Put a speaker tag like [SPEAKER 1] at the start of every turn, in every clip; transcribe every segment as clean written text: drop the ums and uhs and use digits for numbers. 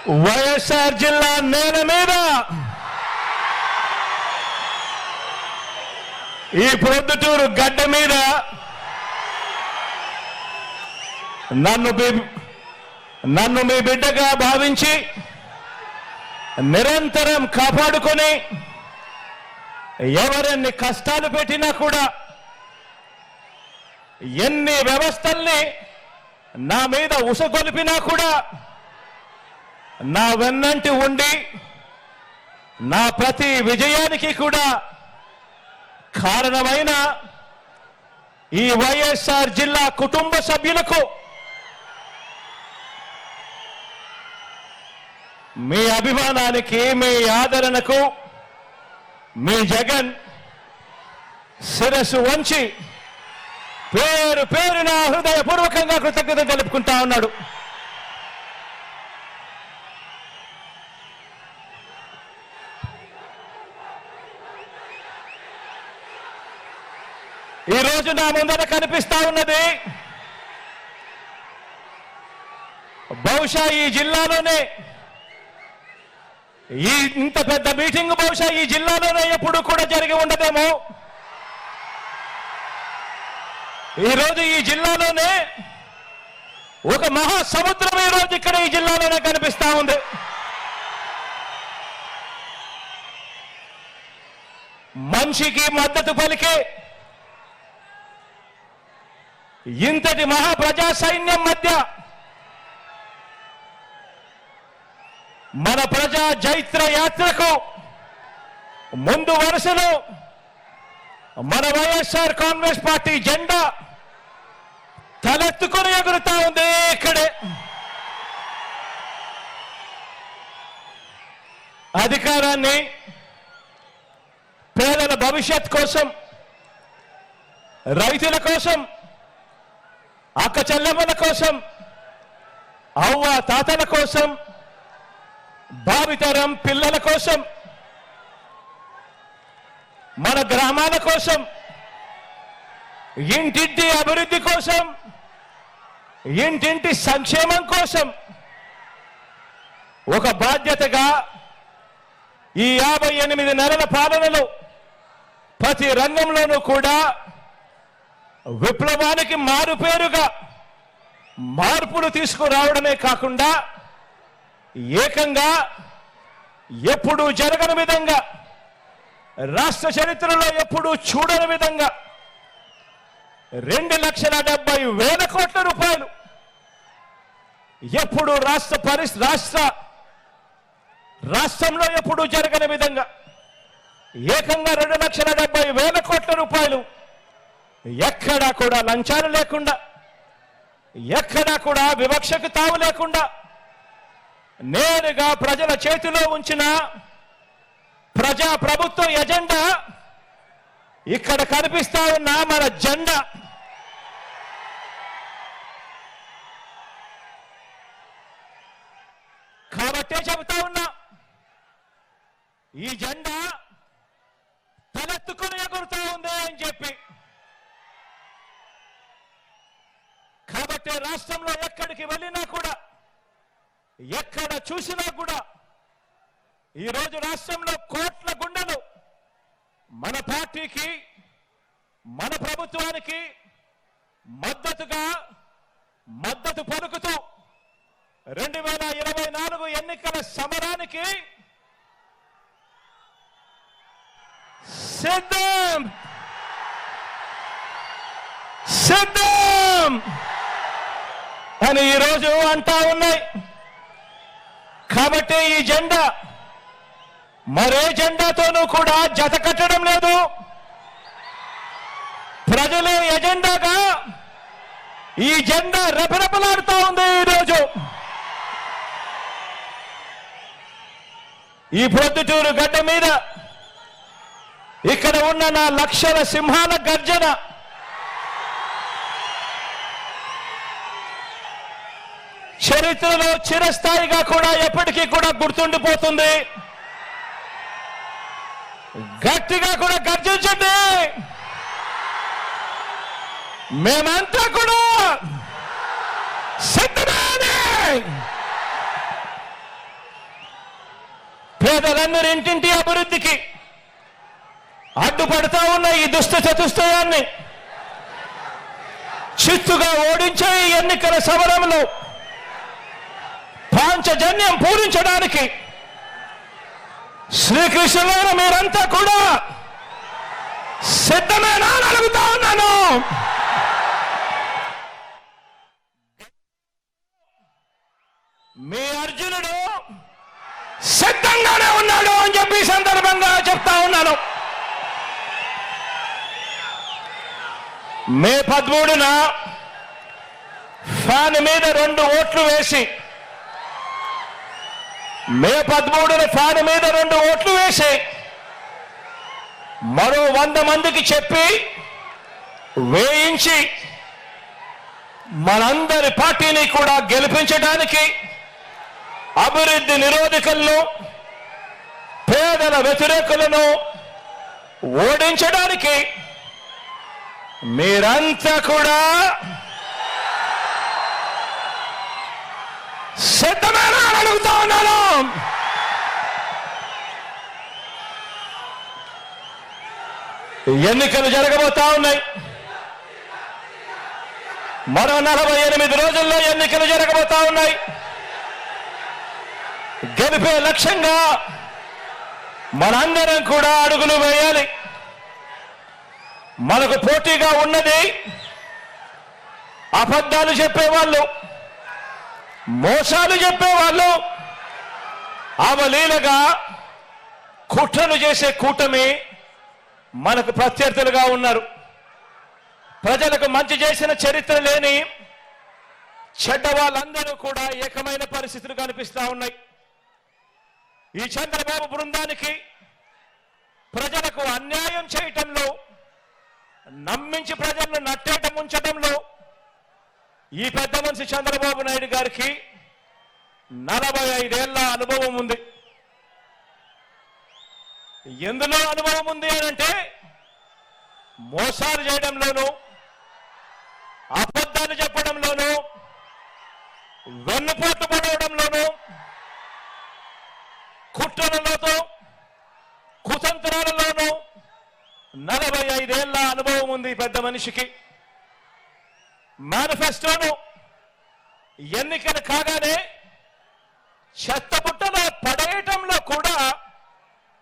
[SPEAKER 1] వైఎస్ఆర్ జిల్లా నేల మీద ఈ ప్రొద్దుటూరు గడ్డ మీద నన్ను మీ బిడ్డగా భావించి నిరంతరం కాపాడుకొని ఎవరెన్ని కష్టాలు పెట్టినా కూడా ఎన్ని వ్యవస్థల్ని నా మీద ఉసగొలిపినా కూడా నా వెన్నంటి ఉండి నా ప్రతి విజయానికి కూడా కారణమైన ఈ వైఎస్ఆర్ జిల్లా కుటుంబ సభ్యులకు మీ అభిమానానికి మీ ఆదరణకు మీ జగన్ శిరస్సు వంచి పేరు పేరున హృదయపూర్వకంగా కృతజ్ఞత తెలుపుకుంటా ఉన్నాడు. ఈ రోజు నా ముందర కనిపిస్తా ఉన్నది బహుశా ఈ జిల్లాలోనే ఇంత పెద్ద మీటింగ్ బహుశా ఈ జిల్లాలోనే ఎప్పుడు కూడా జరిగి ఉండదేమో. ఈరోజు ఈ జిల్లాలోనే ఒక మహాసముద్రం ఈరోజు ఇక్కడ ఈ జిల్లాలోనే కనిపిస్తా ఉంది. మనిషికి మద్దతు పలికే ఇంతటి మహాప్రజా సైన్యం మధ్య మన ప్రజా జైత్ర యాత్రకు ముందు వరుసలో మన వైఎస్ఆర్ కాంగ్రెస్ పార్టీ జెండా తలెత్తుకొని ఎగురుతా ఉంది. ఇక్కడే అధికారాన్ని పేదల భవిష్యత్ కోసం, రైతుల కోసం, అక్క చెల్లెమ్మల కోసం, అవ్వ తాతల కోసం, భావితరం పిల్లల కోసం, మన గ్రామాల కోసం, ఇంటింటి అభివృద్ధి కోసం, ఇంటింటి సంక్షేమం కోసం ఒక బాధ్యతగా ఈ 58 నెలల పాలనలో ప్రతి రంగంలోనూ కూడా విప్లవానికి మారుపేరుగా మార్పులు తీసుకురావడమే కాకుండా ఏకంగా ఎప్పుడూ జరగని విధంగా, రాష్ట్ర చరిత్రలో ఎప్పుడూ చూడని విధంగా 2,70,000 కోట్ల రూపాయలు ఎప్పుడు రాష్ట్రంలో ఎప్పుడూ జరగని విధంగా ఏకంగా 2,70,000 కోట్ల రూపాయలు ఎక్కడా కూడా లంచాలు లేకుండా, ఎక్కడా కూడా వివక్షకు తావు లేకుండా నేరుగా ప్రజల చేతిలో ఉంచిన ప్రజా ప్రభుత్వ ఎజెండా ఇక్కడ కనిపిస్తా ఉన్న మన జెండా. కాబట్టే చెబుతా ఉన్నా, ఈ జెండా తలెత్తుకుని ఎగురుతా ఉంది అని చెప్పి. కాబట్టి రాష్ట్రంలో ఎక్కడికి వెళ్ళినా కూడా, ఎక్కడ చూసినా కూడా ఈరోజు రాష్ట్రంలో కోట్ల గుండెలు మన పార్టీకి, మన ప్రభుత్వానికి మద్దతు పలుకుతూ 2024 ఎన్నికల సమరానికి సిద్ధం అని ఈరోజు అంటా ఉన్నాయి. కాబట్టి ఈ జెండా మరే జెండాతోనూ కూడా జత కట్టడం లేదు. ప్రజల ఎజెండాగా ఈ జెండా రెపరెపలాడుతూ ఉంది. ఈరోజు ఈ ప్రొద్దుటూరు గడ్డ మీద ఇక్కడ ఉన్న నా లక్షల సింహాల గర్జన చరిత్రలో చిరస్థాయిగా కూడా ఎప్పటికీ కూడా గుర్తుండిపోతుంది. గట్టిగా కూడా గర్జించండి. మేమంతా కూడా సిద్ధమే. ఇంటింటి అభివృద్ధికి అడ్డుపడతా ఉన్న ఈ దుష్ట చతుష్టయాన్ని చిత్తుగా ఓడించే ఈ ఎన్నికల సమరంలో పాంచజన్యం పూరించడానికి శ్రీకృష్ణులైన మీరంతా కూడా సిద్ధమేనా అని అడుగుతా ఉన్నాను. మీ అర్జునుడు సిద్ధంగానే ఉన్నాడు అని చెప్పి సందర్భంగా చెప్తా ఉన్నాను. మే 13న ఫ్యాన్ మీద 2 ఓట్లు వేసి మరో 100 మందికి చెప్పి వేయించి మనందరి పార్టీని కూడా గెలిపించడానికి, అభివృద్ధి నిరోధకులను, పేదల వ్యతిరేకులను ఓడించడానికి మీరంతా కూడా సిద్ధమేనా అని అడుగుతా ఉన్నాను. ఎన్నికలు జరగబోతా ఉన్నాయి. మరో 48 రోజుల్లో ఎన్నికలు జరగబోతా ఉన్నాయి. గెలిపే లక్ష్యంగా మనందరం కూడా అడుగులు వేయాలి. మనకు పోటీగా ఉన్నది అబద్ధాలు చెప్పేవాళ్ళు, మోసాలు చెప్పేవాళ్ళు, అవలీలగా కుట్రలు చేసే కూటమి మనకు ప్రత్యర్థులుగా ఉన్నారు. ప్రజలకు మంచి చేసిన చరిత్ర లేని చెడ్డ వాళ్ళందరూ కూడా ఏకమైన పరిస్థితులు కనిపిస్తా ఉన్నాయి. ఈ చంద్రబాబు బృందానికి ప్రజలకు అన్యాయం చేయటంలో, నమ్మించి ప్రజలను నట్టేట ముంచడంలో ఈ పెద్ద మనిషి చంద్రబాబు నాయుడు గారికి 45 ఏళ్ల అనుభవం ఉంది. ఎందులో అనుభవం ఉంది అనంటే మోసాలు చేయడంలోనూ, అబద్ధాలు చెప్పడంలోనూ, వెన్నుపోట్లు పడవడంలోనూ, కుట్రలతో కుతంత్రాలలోనూ 45 ఏళ్ల అనుభవం ఉంది పెద్ద మనిషికి. మేనిఫెస్టోను ఎన్నికలు కాగానే చెత్తబుట్టలో పడేయటంలో కూడా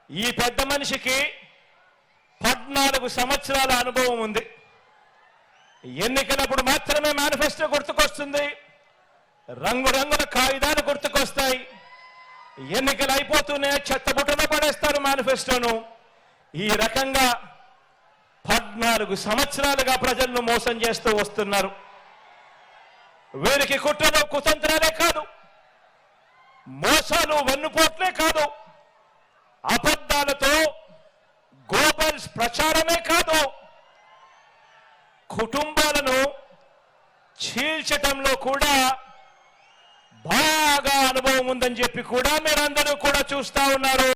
[SPEAKER 1] ఈ పెద్ద మనిషికి 14 సంవత్సరాల అనుభవం ఉంది. ఎన్నికలప్పుడు మాత్రమే మేనిఫెస్టో గుర్తుకొస్తుంది, రంగురంగుల కాగితాలు గుర్తుకొస్తాయి. ఎన్నికలు అయిపోతూనే చెత్తబుట్టలో పడేస్తారు మేనిఫెస్టోను. ఈ రకంగా 14 సంవత్సరాలుగా ప్రజలను మోసం చేస్తూ వస్తున్నారు. వీరికి కుట్రలు కుతంత్రాలే కాదు, మోసాలు వెన్నుపోట్లే కాదు, అబద్ధాలతో గోబల్స్ ప్రచారమే కాదు, కుటుంబాలను చీల్చటంలో కూడా బాగా అనుభవం ఉందని చెప్పి కూడా మీరందరూ కూడా చూస్తా ఉన్నారు.